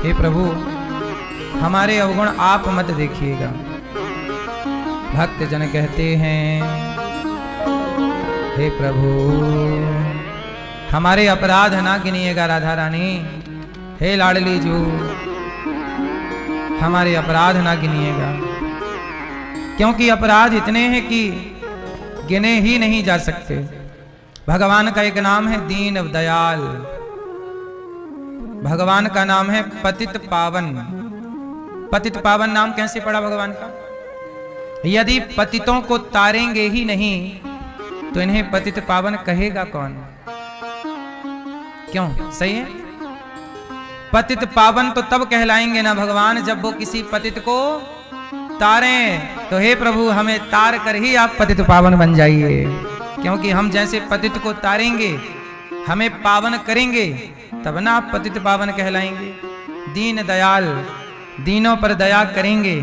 हे प्रभु हमारे अवगुण आप मत देखिएगा। भक्त जन कहते हैं हे प्रभु हमारे अपराध ना गिनिएगा राधा रानी। हे लाडली जू हमारे अपराध ना गिनिएगा, क्योंकि अपराध इतने हैं कि गिने ही नहीं जा सकते। भगवान का एक नाम है दीन दयाल, भगवान का नाम है पतित पावन। पतित पावन नाम कैसे पड़ा भगवान का? यदि पतितों को तारेंगे ही नहीं तो इन्हें पतित पावन कहेगा कौन? क्यों? सही है। पतित पावन तो तब कहलाएंगे ना भगवान जब वो किसी पतित को तारें। तो हे प्रभु हमें तार कर ही आप पतित पावन बन जाइए, क्योंकि हम जैसे पतित को तारेंगे हमें पावन करेंगे तब ना आप पतित पावन कहलाएंगे। दीन दयाल दीनों पर दया करेंगे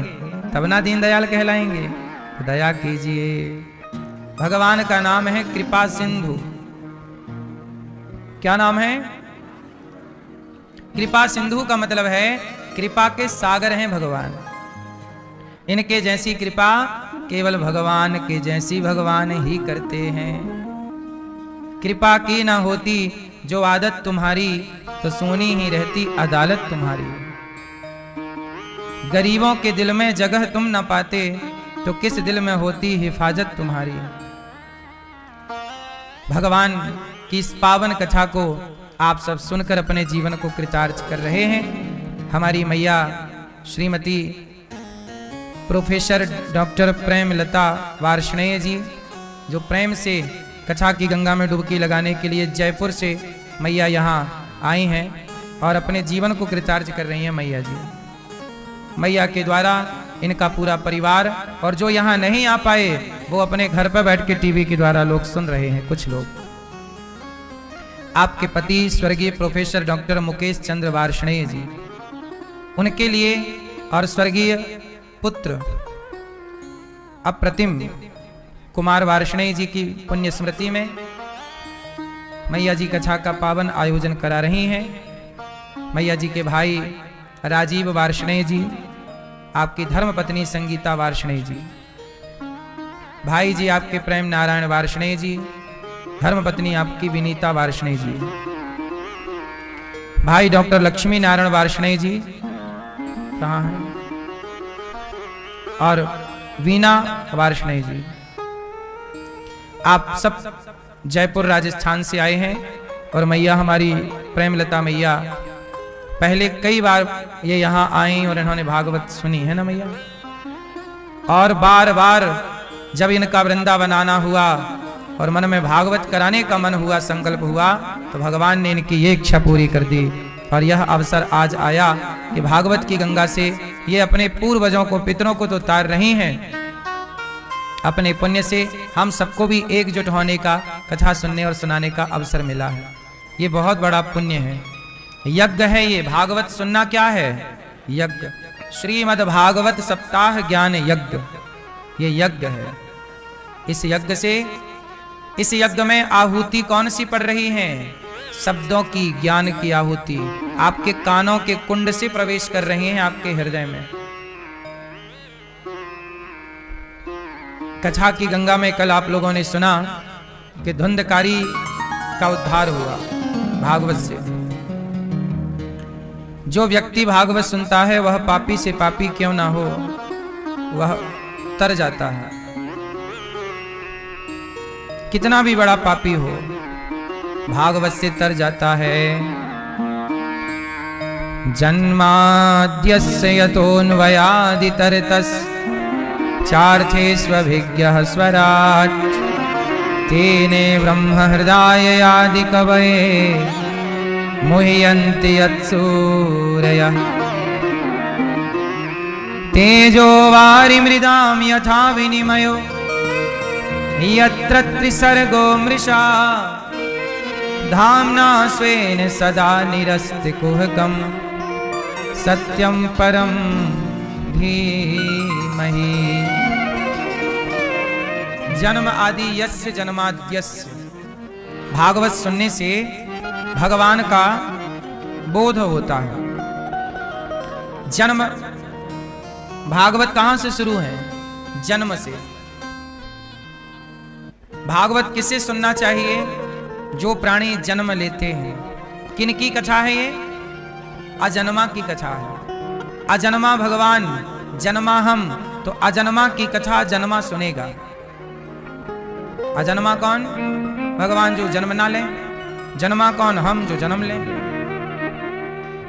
तब ना दीन दयाल कहलाएंगे। तो दया कीजिए। भगवान का नाम है कृपा सिंधु। क्या नाम है? कृपा सिंधु का मतलब है कृपा के सागर हैं भगवान। इनके जैसी कृपा केवल भगवान के जैसी भगवान ही करते हैं। कृपा की ना होती जो आदत तुम्हारी तो सोनी ही रहती अदालत तुम्हारी। गरीबों के दिल में जगह तुम न पाते तो किस दिल में होती हिफाजत तुम्हारी। भगवान की इस पावन कथा को आप सब सुनकर अपने जीवन को कृतार्थ कर रहे हैं। हमारी मैया श्रीमती प्रोफेसर डॉक्टर प्रेमलता वार्ष्णेय जी जो प्रेम से कथा की गंगा में डुबकी लगाने के लिए जयपुर से मैया यहाँ आई हैं और अपने जीवन को कृतार्थ कर रही हैं मैया जी। मैया के द्वारा इनका पूरा परिवार और जो यहाँ नहीं आ पाए वो अपने घर पर बैठ के टीवी के द्वारा लोग सुन रहे हैं। कुछ लोग आपके पति स्वर्गीय प्रोफेसर डॉक्टर मुकेश चंद्र वार्ष्णेय जी, उनके लिए और स्वर्गीय पुत्र अप्रतिम कुमार वार्ष्णेय जी की पुण्य स्मृति में मैया जी कथा का पावन आयोजन करा रही हैं। मैया जी के भाई राजीव वार्ष्णेय जी, आपकी धर्मपत्नी संगीता वार्ष्णेय जी, भाई जी आपके प्रेम नारायण वार्ष्णेय जी, धर्मपत्नी आपकी विनीता वार्ष्णेय जी, भाई डॉक्टर लक्ष्मी नारायण वार्ष्णेय जी कहाँ हैं, और वीना वार्ष्णेय जी। आप सब जयपुर राजस्थान से आए हैं और मैया हमारी प्रेमलता मैया पहले कई बार ये यहाँ आई और इन्होंने भागवत सुनी है ना मैया। और बार बार जब इनका वृंदावन आना हुआ और मन में भागवत कराने का मन हुआ, संकल्प हुआ, तो भगवान ने इनकी ये इच्छा पूरी कर दी। और यह अवसर आज आया कि भागवत की गंगा से ये अपने पूर्वजों को, पितरों को तो तार रही हैं, अपने पुण्य से हम सबको भी एकजुट होने का, कथा सुनने और सुनाने का अवसर मिला है। ये बहुत बड़ा पुण्य है, यज्ञ है ये। भागवत सुनना क्या है? यज्ञ। श्रीमद् भागवत सप्ताह ज्ञान यज्ञ, ये यज्ञ है। इस यज्ञ से, इस यज्ञ में आहुति कौन सी पड़ रही है? शब्दों की, ज्ञान की आहुति आपके कानों के कुंड से प्रवेश कर रही हैं आपके हृदय में। कथा की गंगा में कल आप लोगों ने सुना कि धुंधकारी का उद्धार हुआ भागवत से। जो व्यक्ति भागवत सुनता है वह पापी से पापी क्यों ना हो, वह तर जाता है। कितना भी बड़ा पापी हो भागवत से तर जाता है। जन्माद्यस्य यतोऽन्वयादितरतस् चार्थेष्वभिज्ञः स्वराट् तेने ब्रह्म हृदय आदि कवये मुह्यन्ति यत्सूरयः। तेजो वारिमृदां यथा विनिमयो यत्र त्रिसर्गो मृषा धाम्ना स्वेन सदा निरस्तिकुहकं सत्यं परं धीमहि। जन्म आदि यस्य जन्माद्यस्य, भागवत सुनने से भगवान का बोध होता है। जन्म, भागवत कहां से शुरू है? जन्म से। भागवत किसे सुनना चाहिए? जो प्राणी जन्म लेते हैं। किनकी कथा है ये? अजन्मा की कथा है। अजन्मा भगवान, जन्मा हम, तो अजन्मा की कथा जन्मा सुनेगा। अजन्मा कौन? भगवान जो जन्म ना लें। जन्मा कौन? हम जो जन्म लें।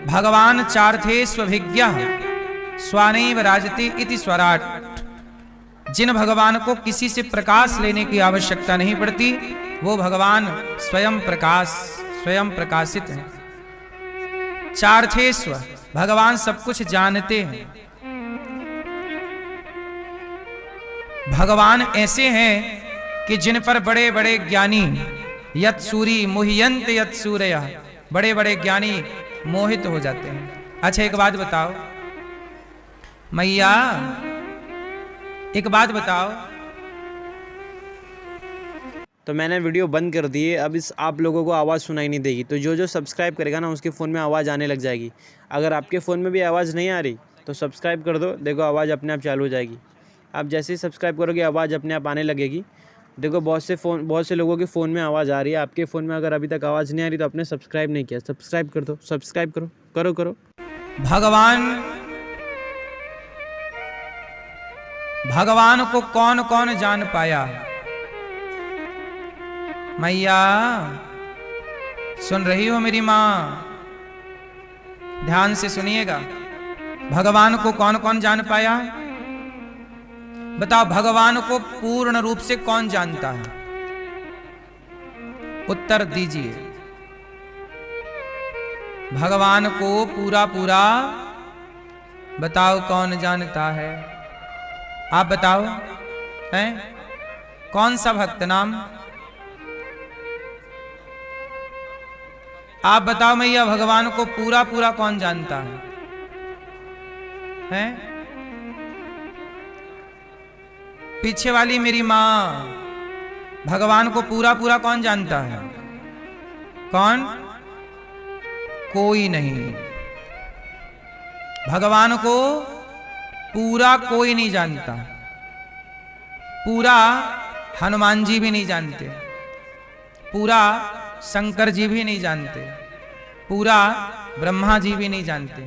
भगवान चार्थे स्वभिज्ञ स्वानैव राजते इति स्वराट। जिन भगवान को किसी से प्रकाश लेने की आवश्यकता नहीं पड़ती, वो भगवान स्वयं प्रकाश, स्वयं प्रकाशित हैं। चार्थेस्व, भगवान सब कुछ जानते हैं। भगवान ऐसे हैं कि जिन पर बड़े बड़े ज्ञानी यत सूरी मुह्यंत यत सूर्य, बड़े बड़े ज्ञानी मोहित हो जाते हैं। अच्छा एक बात बताओ मैया, एक बात बताओ। तो मैंने वीडियो बंद कर दी है। अब इस आप लोगों को आवाज़ सुनाई नहीं देगी, तो जो जो सब्सक्राइब करेगा ना उसके फ़ोन में आवाज़ आने लग जाएगी। अगर आपके फ़ोन में भी आवाज़ नहीं आ रही तो सब्सक्राइब कर दो, देखो आवाज़ अपने आप चालू हो जाएगी। आप जैसे ही सब्सक्राइब करोगे आवाज़ अपने आप आने लगेगी। देखो बहुत से लोगों के फ़ोन में आवाज़ आ रही है। आपके फ़ोन में अगर अभी तक आवाज़ नहीं आ रही तो आपने सब्सक्राइब नहीं किया, सब्सक्राइब कर दो, सब्सक्राइब करो करो करो। भगवान को कौन कौन जान पाया? मैया सुन रही हो मेरी माँ? ध्यान से सुनिएगा। भगवान को कौन कौन जान पाया? बताओ, भगवान को पूर्ण रूप से कौन जानता है? उत्तर दीजिए। भगवान को पूरा पूरा बताओ कौन जानता है? आप बताओ, हैं? कौन सा भक्त नाम? आप बताओ मैया, भगवान को पूरा पूरा कौन जानता है? हैं? पीछे वाली मेरी मां, भगवान को पूरा पूरा कौन जानता है? कौन? कोई नहीं। भगवान को पूरा कोई नहीं जानता। पूरा हनुमान जी भी नहीं जानते, पूरा शंकर जी भी नहीं जानते, पूरा ब्रह्मा जी भी नहीं जानते।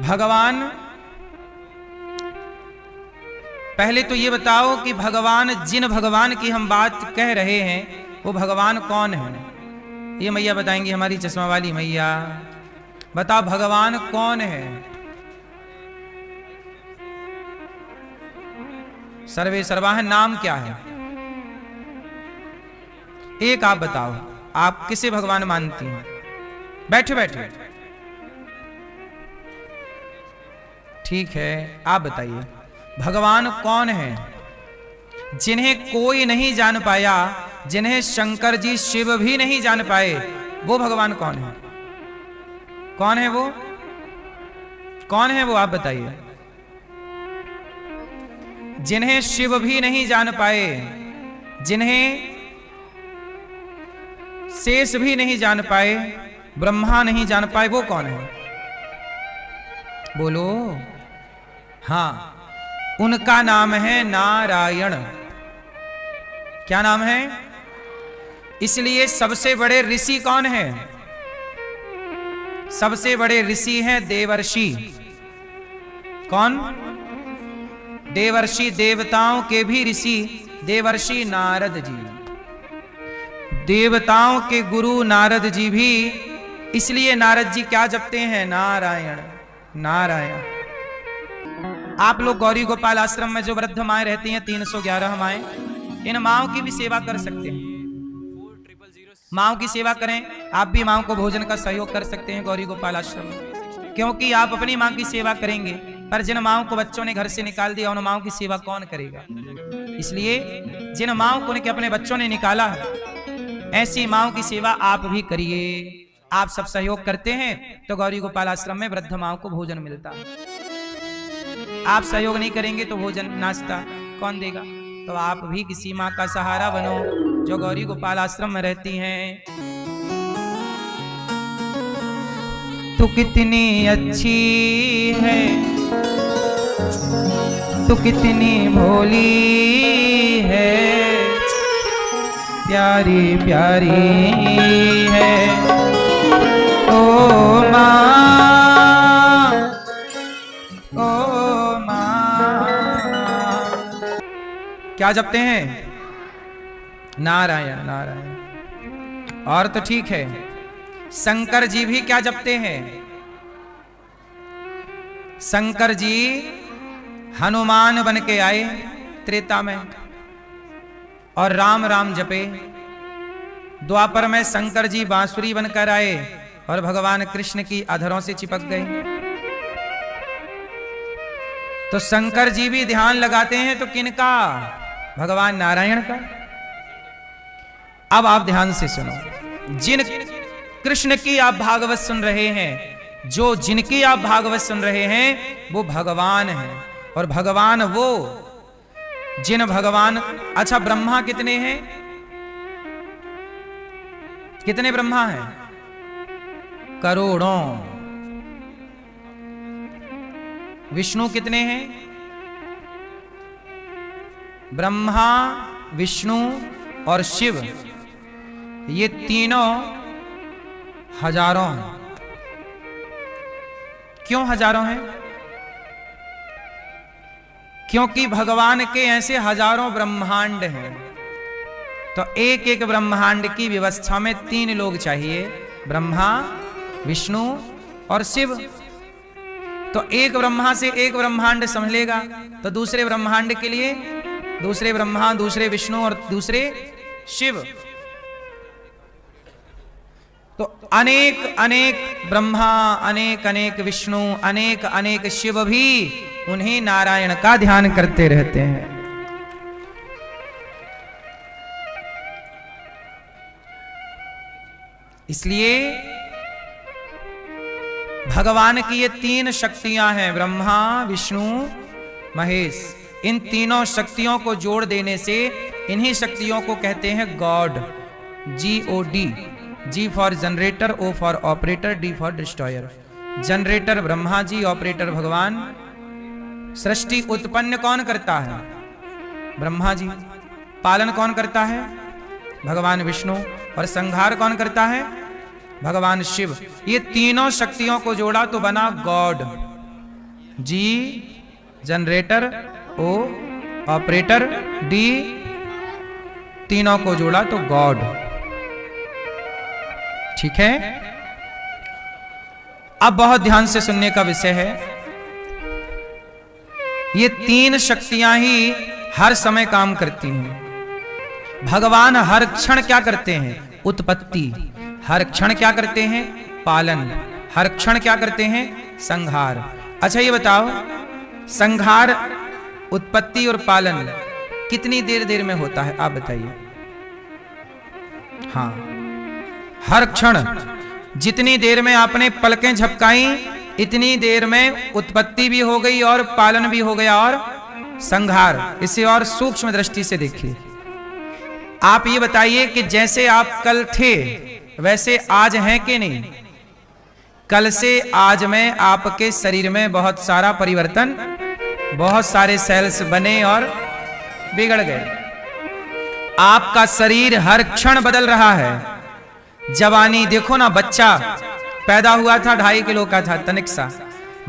भगवान, पहले तो ये बताओ कि भगवान, जिन भगवान की हम बात कह रहे हैं वो भगवान कौन है? ये मैया बताएंगी, हमारी चश्मा वाली मैया। बताओ भगवान कौन है? सर्वे सर्वा है, नाम क्या है? एक आप बताओ, आप किसे भगवान मानती हैं? बैठे बैठे। ठीक है, आप बताइए भगवान कौन है? जिन्हें कोई नहीं जान पाया, जिन्हें शंकर जी शिव भी नहीं जान पाए, वो भगवान कौन है? कौन है वो? कौन है वो? आप बताइए। जिन्हें शिव भी नहीं जान पाए, जिन्हें शेष भी नहीं जान पाए, ब्रह्मा नहीं जान पाए, वो कौन है? बोलो। हां, उनका नाम है नारायण। क्या नाम है? इसलिए सबसे बड़े ऋषि कौन है? सबसे बड़े ऋषि हैं देवर्षि। कौन? देवर्षि, देवताओं के भी ऋषि देवर्षि नारद जी। देवताओं के गुरु नारद जी भी, इसलिए नारद जी क्या जपते हैं? नारायण नारायण। आप लोग गौरी गोपाल आश्रम में जो वृद्ध माएं रहती हैं, 311 माएं, इन माओं की भी सेवा कर सकते हैं। माओं की सेवा करें। आप भी माओं को भोजन का सहयोग कर सकते हैं गौरी गोपाल आश्रम में, क्योंकि आप अपनी मां की सेवा करेंगे, पर जिन माओं को बच्चों ने घर से निकाल दिया, उन माओं की सेवा कौन करेगा? इसलिए जिन माओं को उनके अपने बच्चों ने निकाला है, ऐसी माओं की सेवा आप भी करिए। आप सब सहयोग करते हैं तो गौरी गोपाल आश्रम में वृद्ध माओं को भोजन मिलता है। आप सहयोग नहीं करेंगे तो भोजन नाश्ता कौन देगा? तो आप भी किसी माँ का सहारा बनो जो गौरी गोपाल आश्रम में रहती हैं। तू कितनी अच्छी है, तू कितनी भोली है, प्यारी प्यारी है ओ माँ, ओ माँ। क्या जपते हैं? नारायण नारायण। और तो ठीक है, शंकर जी भी क्या जपते हैं? शंकर जी हनुमान बन के आए त्रेता में और राम राम जपे। द्वापर में शंकर जी बांसुरी बनकर आए और भगवान कृष्ण की अधरों से चिपक गए। तो शंकर जी भी ध्यान लगाते हैं तो किनका? भगवान नारायण का। अब आप ध्यान से सुनो, जिन कृष्ण की आप भागवत सुन रहे हैं, जो जिनकी आप भागवत सुन रहे हैं वो भगवान हैं। और भगवान वो जिन भगवान, अच्छा ब्रह्मा कितने हैं? कितने ब्रह्मा हैं? करोड़ों। विष्णु कितने हैं? ब्रह्मा, विष्णु और शिव, ये तीनों हजारों हैं। क्यों हजारों हैं? क्योंकि भगवान के ऐसे हजारों ब्रह्मांड हैं। तो एक एक ब्रह्मांड की व्यवस्था में 3 लोग चाहिए, ब्रह्मा, विष्णु और शिव। तो एक ब्रह्मा से एक ब्रह्मांड संभलेगा, तो दूसरे ब्रह्मांड के लिए दूसरे ब्रह्मा, दूसरे विष्णु और दूसरे शिव। तो अनेक अनेक ब्रह्मा, अनेक अनेक विष्णु, अनेक अनेक शिव भी उन्हीं नारायण का ध्यान करते रहते हैं। इसलिए भगवान की ये 3 शक्तियां हैं, ब्रह्मा, विष्णु, महेश। इन तीनों शक्तियों को जोड़ देने से इन्हीं शक्तियों को कहते हैं God. GOD। G for generator, O for operator, D for destroyer. Generator Brahma ji, operator भगवान। सृष्टि उत्पन्न कौन करता है? ब्रह्मा जी। पालन कौन करता है? भगवान विष्णु। और संहार कौन करता है? भगवान शिव। ये तीनों शक्तियों को जोड़ा तो बना God. G generator, O operator, D तीनों को जोड़ा तो गॉड। ठीक है। अब बहुत ध्यान से सुनने का विषय है। ये 3 शक्तियां ही हर समय काम करती हैं। भगवान हर क्षण क्या करते हैं? उत्पत्ति। हर क्षण क्या करते हैं? पालन। हर क्षण क्या करते हैं? संहार। अच्छा ये बताओ, संहार, उत्पत्ति और पालन कितनी देर देर में होता है? आप बताइए। हाँ, हर क्षण जितनी देर में आपने पलकें झपकाई, इतनी देर में उत्पत्ति भी हो गई और पालन भी हो गया और संहार। इसे और सूक्ष्म दृष्टि से देखिए। आप ये बताइए कि जैसे आप कल थे वैसे आज हैं कि नहीं? कल से आज में आपके शरीर में बहुत सारा परिवर्तन, बहुत सारे सेल्स बने और बिगड़ गए। आपका शरीर हर क्षण बदल रहा है। जवानी देखो ना, बच्चा पैदा हुआ था 2.5 किलो का था, तनिक सा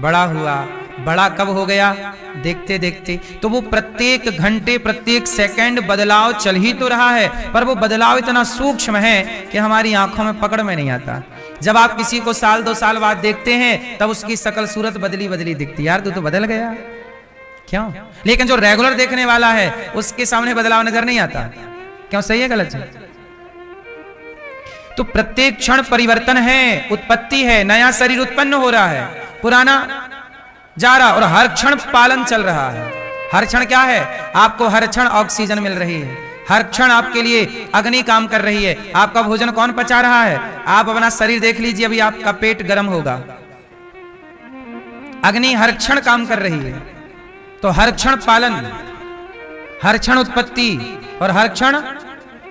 बड़ा हुआ, बड़ा कब हो गया? देखते देखते। तो वो प्रत्येक घंटे, प्रत्येक सेकंड बदलाव चल ही तो रहा है, पर वो बदलाव इतना सूक्ष्म है कि हमारी आंखों में पकड़ में नहीं आता। जब आप किसी को 1-2 साल बाद देखते हैं तब उसकी शकल सूरत बदली बदली दिखती, यार तू तो बदल गया, क्यों? लेकिन जो रेगुलर देखने वाला है उसके सामने बदलाव नजर नहीं आता। क्यों? सही है गलत है? तो प्रत्येक क्षण परिवर्तन है, उत्पत्ति है, नया शरीर उत्पन्न हो रहा है, पुराना जा रहा, और हर क्षण पालन चल रहा है। हर क्षण क्या है? आपको हर क्षण ऑक्सीजन मिल रही है, हर क्षण आपके लिए अग्नि काम कर रही है। आपका भोजन कौन पचा रहा है? आप अपना शरीर देख लीजिए, अभी आपका पेट गर्म होगा, अग्नि हर क्षण काम कर रही है। तो हर क्षण पालन, हर क्षण उत्पत्ति और हर क्षण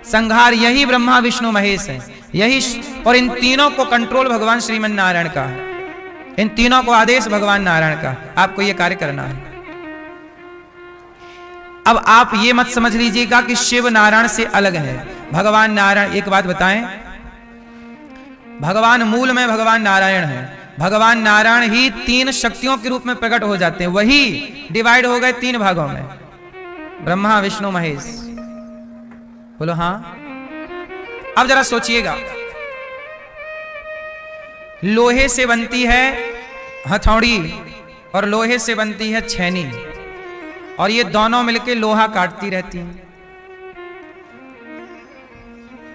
संहार, यही ब्रह्मा विष्णु महेश है, यही। और इन तीनों को कंट्रोल भगवान श्रीमन नारायण का है। इन तीनों को आदेश भगवान नारायण का, आपको यह कार्य करना है। अब आप ये मत समझ लीजिएगा कि शिव नारायण से अलग है। भगवान नारायण, एक बात बताएं, भगवान मूल में भगवान नारायण है। भगवान नारायण ही तीन शक्तियों के रूप में प्रकट हो जाते हैं, वही डिवाइड हो गए तीन भागों में, ब्रह्मा विष्णु महेश। बोलो हां। अब जरा सोचिएगा, लोहे से बनती है हथौड़ी और लोहे से बनती है छेनी, और ये दोनों मिलके लोहा काटती रहती हैं।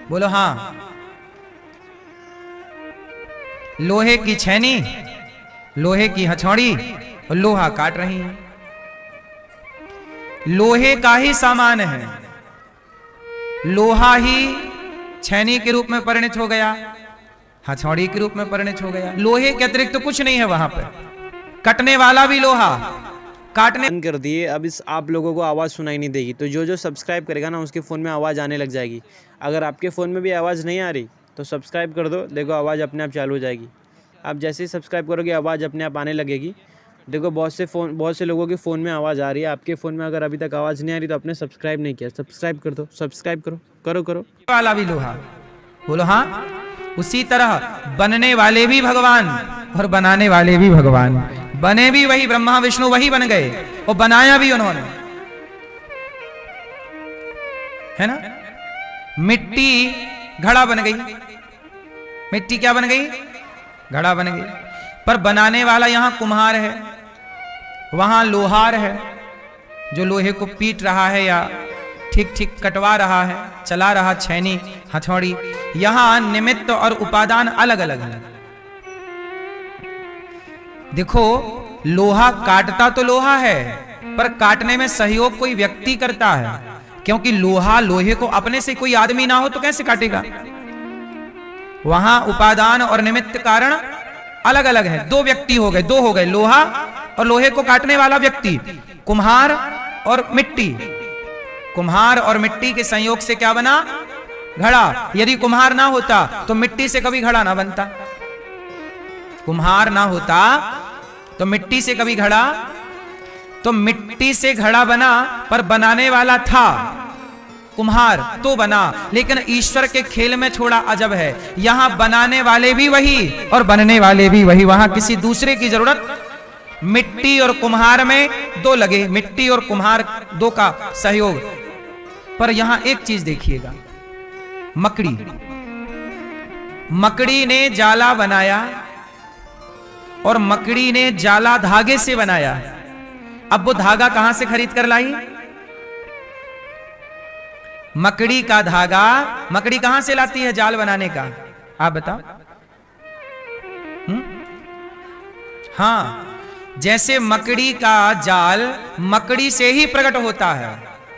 बोलो हां। लोहे की छेनी, लोहे की हथौड़ी और लोहा काट रही है। लोहे का ही सामान है, लोहा ही छेनी के रूप में परिणत हो गया, हथौड़ी के रूप में परिणत हो गया। लोहे के अतिरिक्त तो कुछ नहीं है वहां पर, कटने वाला भी लोहा, काटने बंद कर दिए। अब इस आप लोगों को आवाज़ सुनाई नहीं देगी, तो जो जो सब्सक्राइब करेगा ना उसके फ़ोन में आवाज़ आने लग जाएगी। अगर आपके फ़ोन में भी आवाज़ नहीं आ रही तो सब्सक्राइब कर दो, देखो आवाज़ अपने आप चालू हो जाएगी। आप जैसे ही सब्सक्राइब करोगे आवाज़ अपने आप आने लगेगी। देखो बहुत से लोगों के फ़ोन में आवाज़ आ रही है, आपके फ़ोन में अगर अभी तक आवाज़ नहीं आ रही तो आपने सब्सक्राइब नहीं किया, सब्सक्राइब कर दो, सब्सक्राइब करो करो करो। वाला भी लोहा। बोलो हाँ। उसी तरह बनने वाले भी भगवान और बनाने वाले भी भगवान, बने भी वही, ब्रह्मा विष्णु वही बन गए और बनाया भी उन्होंने, है ना। मिट्टी घड़ा बन गई, मिट्टी क्या बन गई, घड़ा बन गई, पर बनाने वाला यहां कुम्हार है, वहां लोहार है जो लोहे को पीट रहा है या ठीक ठीक कटवा रहा है, चला रहा छेनी हथौड़ी। यहां निमित्त और उपादान अलग अलग है। देखो लोहा काटता तो लोहा है, पर काटने में सहयोग कोई व्यक्ति करता है, क्योंकि लोहा लोहे को अपने से कोई आदमी ना हो तो कैसे काटेगा। वहां उपादान और निमित्त कारण अलग अलग है, दो व्यक्ति हो गए, दो हो गए, लोहा और लोहे को काटने वाला व्यक्ति, कुम्हार और मिट्टी। कुम्हार और मिट्टी के संयोग से क्या बना, घड़ा। यदि कुम्हार ना होता तो मिट्टी से कभी घड़ा ना बनता, कुम्हार ना होता तो मिट्टी से कभी घड़ा, तो मिट्टी से घड़ा बना, पर बनाने वाला था कुम्हार तो बना। लेकिन ईश्वर के खेल में थोड़ा अजब है, यहां बनाने वाले भी वही और बनने वाले भी वही, वहां किसी दूसरे की जरूरत, मिट्टी और कुम्हार में दो लगे, मिट्टी और कुम्हार दो का सहयोग। पर यहां एक चीज देखिएगा, मकड़ी, मकड़ी ने जाला बनाया और मकड़ी ने जाला धागे से बनाया। अब वो धागा कहां से खरीद कर लाई, मकड़ी का धागा मकड़ी कहां से लाती है जाल बनाने का, आप बताओ। हां, जैसे मकड़ी का जाल मकड़ी से ही प्रकट होता है,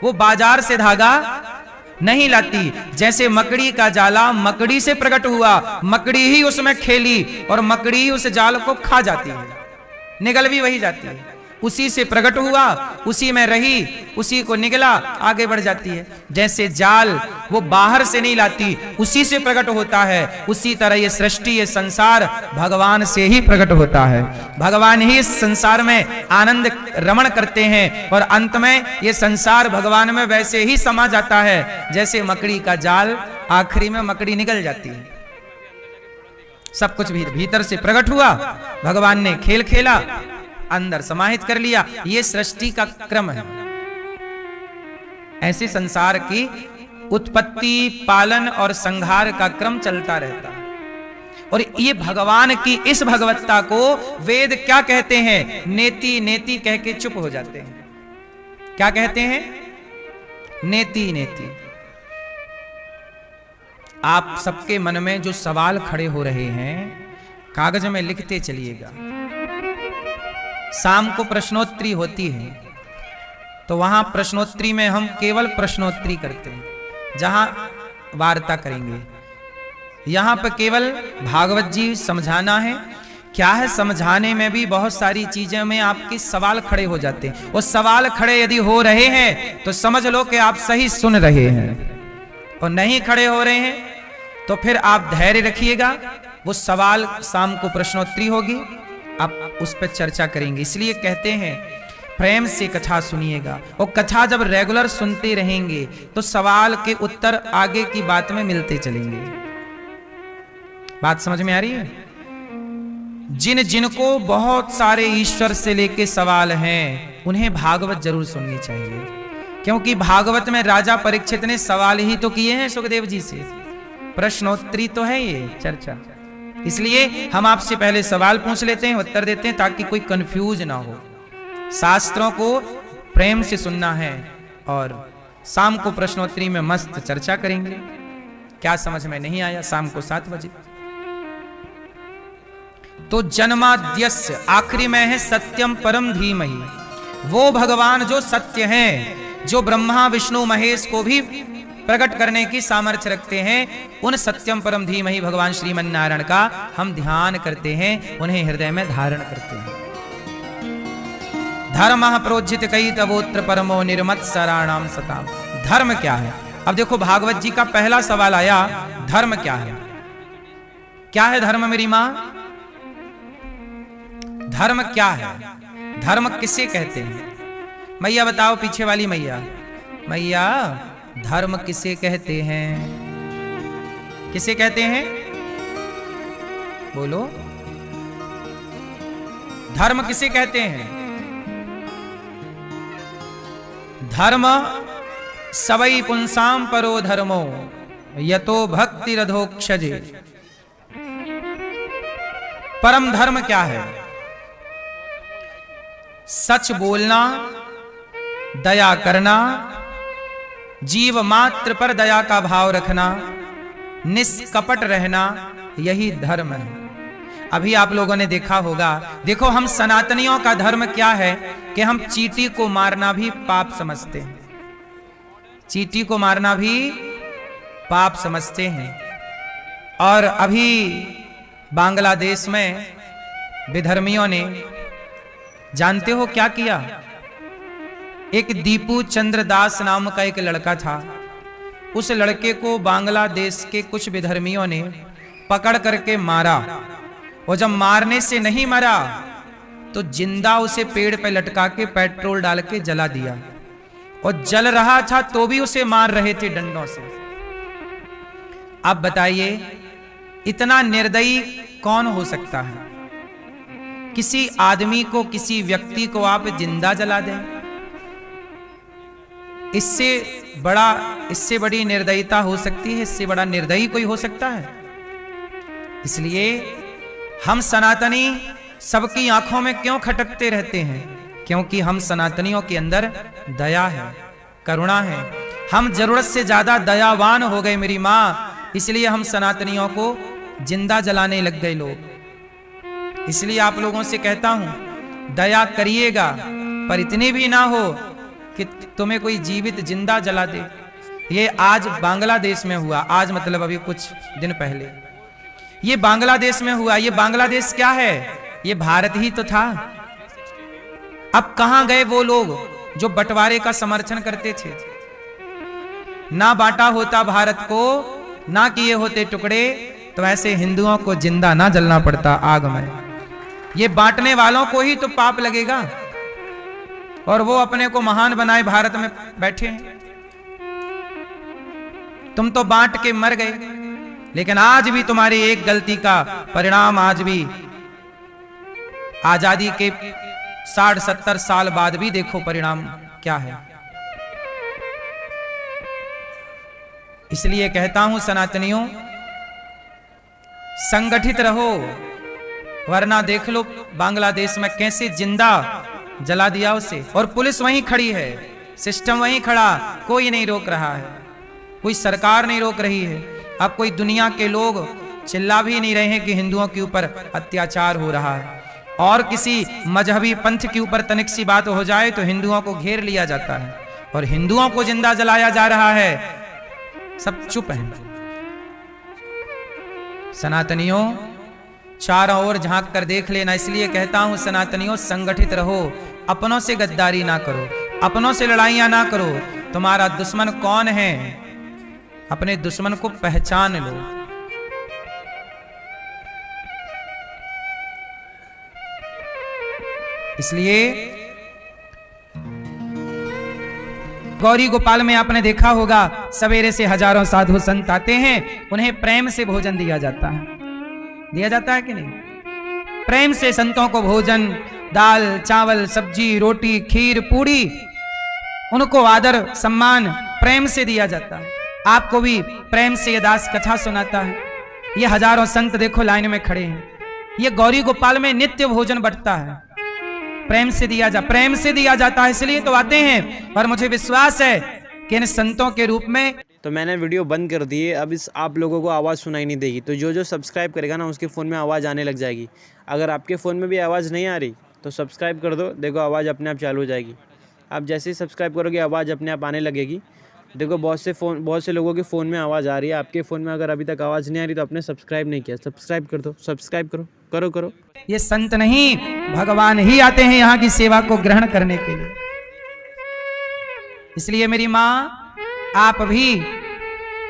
वो बाजार से धागा नहीं लाती। जैसे मकड़ी का जाला मकड़ी से प्रकट हुआ, मकड़ी ही उसमें खेली और मकड़ी ही उस जाल को खा जाती है, निगल भी वही जाती है। उसी से प्रकट हुआ, उसी में रही, उसी को निगला, आगे बढ़ जाती है। जैसे जाल वो बाहर से नहीं लाती, उसी से प्रकट होता है, उसी तरह ये सृष्टि, ये संसार भगवान से ही प्रकट होता है। भगवान ही इस संसार में आनंद रमण करते हैं और अंत में ये संसार भगवान में वैसे ही समा जाता है जैसे मकड़ी का जाल, आखिरी में मकड़ी निकल जाती है। सब कुछ भीतर से प्रकट हुआ, भगवान ने खेल खेला, अंदर समाहित कर लिया। ये सृष्टि का क्रम है। ऐसे संसार की उत्पत्ति, पालन और संहार का क्रम चलता रहता है। और ये भगवान की इस भगवत्ता को वेद क्या कहते हैं, नेति नेति कह के चुप हो जाते हैं। क्या कहते हैं, नेति नेति। आप सबके मन में जो सवाल खड़े हो रहे हैं कागज में लिखते चलिएगा। शाम को प्रश्नोत्तरी होती है तो वहां प्रश्नोत्तरी में हम केवल प्रश्नोत्तरी करते हैं, जहां वार्ता करेंगे। यहां पर केवल भागवत जी समझाना है। क्या है, समझाने में भी बहुत सारी चीजें में आपके सवाल खड़े हो जाते हैं। वो सवाल खड़े यदि हो रहे हैं तो समझ लो कि आप सही सुन रहे हैं, और नहीं खड़े हो रहे हैं तो फिर आप धैर्य रखिएगा। वो सवाल शाम को प्रश्नोत्तरी होगी, आप उस पर चर्चा करेंगे। इसलिए कहते हैं प्रेम से कथा सुनिएगा, और कथा जब रेगुलर सुनते रहेंगे तो सवाल के उत्तर आगे की बात में मिलते चलेंगे। बात समझ में आ रही है? जिन जिनको बहुत सारे ईश्वर से लेके सवाल हैं उन्हें भागवत जरूर सुननी चाहिए, क्योंकि भागवत में राजा परीक्षित ने सवाल ही तो किए हैं सुखदेव जी से, प्रश्नोत्तरी तो है ये चर्चा। इसलिए हम आपसे पहले सवाल पूछ लेते हैं, उत्तर देते हैं, ताकि कोई कंफ्यूज ना हो। शास्त्रों को प्रेम से सुनना है और शाम को प्रश्नोत्तरी में मस्त चर्चा करेंगे। क्या समझ में नहीं आया शाम को 7 बजे। तो जन्माद्यस्य आखिरी में है सत्यम परम धीमहि, वो भगवान जो सत्य हैं, जो ब्रह्मा विष्णु महेश को भी प्रकट करने की सामर्थ्य रखते हैं, उन सत्यम परम धीमहि भगवान श्रीमन नारायण का हम ध्यान करते हैं, उन्हें हृदय में धारण करते हैं। धर्म प्रोज्जित कई तवोत्र परमो निर्मत्सराणाम सताम। धर्म क्या है? अब देखो भागवत जी का पहला सवाल आया, धर्म क्या है? क्या है धर्म मेरी मां? धर्म क्या है? धर्म किसे कहते हैं? मैया बताओ, पीछे वाली मैया, मैया धर्म किसे कहते हैं? किसे कहते हैं? बोलो, धर्म किसे कहते हैं? धर्म सवै पुंसाम परो धर्मो यतो भक्ति रधोक्षजे। परम धर्म क्या है? सच बोलना, दया करना, जीव मात्र पर दया का भाव रखना, निष्कपट रहना, यही धर्म है। अभी आप लोगों ने देखा होगा, देखो हम सनातनियों का धर्म क्या है कि हम चींटी को मारना भी पाप समझते हैं। चींटी को मारना भी पाप समझते हैं। और अभी बांग्लादेश में विधर्मियों ने, जानते हो क्या किया? एक दीपू चंद्र दास नाम का एक लड़का था, उस लड़के को बांग्लादेश के कुछ विधर्मियों ने पकड़ करके मारा, और जब मारने से नहीं मरा तो जिंदा उसे पेड़ पे लटका के पेट्रोल डाल के जला दिया, और जल रहा था तो भी उसे मार रहे थे डंडों से। अब बताइए इतना निर्दयी कौन हो सकता है? किसी आदमी को, किसी व्यक्ति को आप जिंदा जला दें, इससे बड़ी निर्दयता हो सकती है? इससे बड़ा निर्दयी कोई हो सकता है? इसलिए हम सनातनी सबकी आंखों में क्यों खटकते रहते हैं? क्योंकि हम सनातनियों के अंदर दया है, करुणा है। हम जरूरत से ज्यादा दयावान हो गए मेरी मां, इसलिए हम सनातनियों को जिंदा जलाने लग गए लोग। इसलिए आप लोगों से कहता हूं, दया करिएगा, पर इतनी भी ना हो कि तुम्हें कोई जीवित जिंदा जला दे। ये आज बांग्लादेश में हुआ, आज मतलब अभी कुछ दिन पहले ये बांग्लादेश में हुआ। ये बांग्लादेश क्या है? ये भारत ही तो था। अब कहां गए वो लोग जो बंटवारे का समर्थन करते थे? ना बांटा होता भारत को, ना किए होते टुकड़े, तो ऐसे हिंदुओं को जिंदा ना जलना पड़ता आग में। ये बांटने वालों को ही तो पाप लगेगा, और वो अपने को महान बनाए भारत में बैठे हैं। तुम तो बांट के मर गए, लेकिन आज भी तुम्हारी एक गलती का परिणाम, आज भी आजादी के 60-70 साल बाद भी देखो परिणाम क्या है। इसलिए कहता हूं सनातनियों, संगठित रहो, वरना देख लो बांग्लादेश में कैसे जिंदा जला दिया उसे, और पुलिस वहीं खड़ी है, सिस्टम वहीं खड़ा, कोई नहीं रोक रहा है, कोई सरकार नहीं रोक रही है। अब कोई दुनिया के लोग चिल्ला भी नहीं रहे हैं कि हिंदुओं के ऊपर अत्याचार हो रहा है, और किसी मजहबी पंथ के ऊपर तनिक सी बात हो जाए तो हिंदुओं को घेर लिया जाता है, और हिंदुओं को जिंदा जलाया जा रहा है। सब चुप हैं। सनातनियों, चारों ओर झांक कर देख लेना। इसलिए कहता हूं सनातनियों, संगठित रहो, अपनों से गद्दारी ना करो, अपनों से लड़ाइयां ना करो। तुम्हारा दुश्मन कौन है, अपने दुश्मन को पहचान लो। इसलिए गौरी गोपाल में आपने देखा होगा सवेरे से हजारों साधु संत आते हैं, उन्हें प्रेम से भोजन दिया जाता है कि नहीं? प्रेम से संतों को भोजन, दाल चावल सब्जी रोटी खीर पूड़ी, उनको आदर सम्मान प्रेम से दिया जाता है। आपको भी प्रेम से ये दास कथा सुनाता है। ये हजारों संत देखो लाइन में खड़े हैं। ये गौरी गोपाल में नित्य भोजन बंटता है, प्रेम से दिया जाता है, इसलिए तो आते हैं। और मुझे विश्वास है कि इन संतों के रूप में तो मैंने वीडियो बंद कर दी है, अब इस आप लोगों को आवाज़ सुनाई नहीं देगी। तो जो सब्सक्राइब करेगा ना उसके फ़ोन में आवाज़ आने लग जाएगी। अगर आपके फ़ोन में भी आवाज़ नहीं आ रही तो सब्सक्राइब कर दो, देखो आवाज़ अपने आप चालू हो जाएगी। आप जैसे ही सब्सक्राइब करोगे आवाज़ अपने आप आने लगेगी। देखो बहुत से लोगों के फ़ोन में आवाज़ आ रही है, आपके फ़ोन में अगर अभी तक आवाज़ नहीं आ रही तो आपने सब्सक्राइब नहीं किया, सब्सक्राइब कर दो, सब्सक्राइब करो। ये संत नहीं भगवान ही आते हैं यहाँ की सेवा को ग्रहण करने के लिए। इसलिए मेरी माँ, आप भी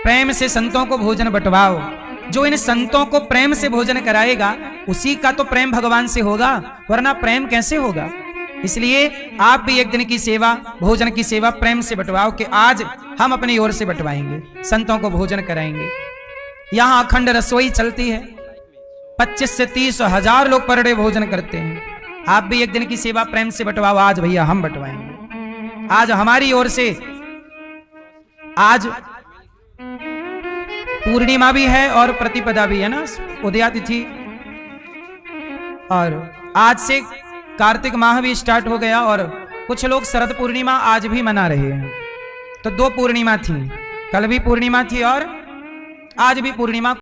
प्रेम से संतों को भोजन बंटवाओ। जो इन संतों को प्रेम से भोजन कराएगा उसी का तो प्रेम भगवान से होगा, वरना प्रेम कैसे होगा? इसलिए आप भी एक दिन की सेवा, भोजन की सेवा प्रेम से बंटवाओ कि आज हम अपनी ओर से बंटवाएंगे, संतों को भोजन कराएंगे। यहाँ अखंड रसोई चलती है, 25 से 30 हजार लोग पर डे भोजन करते हैं। आप भी एक दिन की सेवा प्रेम से बंटवाओ, आज भैया हम बंटवाएंगे। आज हमारी ओर से, आज पूर्णिमा भी है और प्रतिपदा भी है ना, उदया तिथि, और आज से कार्तिक माह भी स्टार्ट हो गया और कुछ लोग शरद पूर्णिमा आज भी मना रहे हैं। तो 2 पूर्णिमा थी, कल भी पूर्णिमा थी और आज भी पूर्णिमा।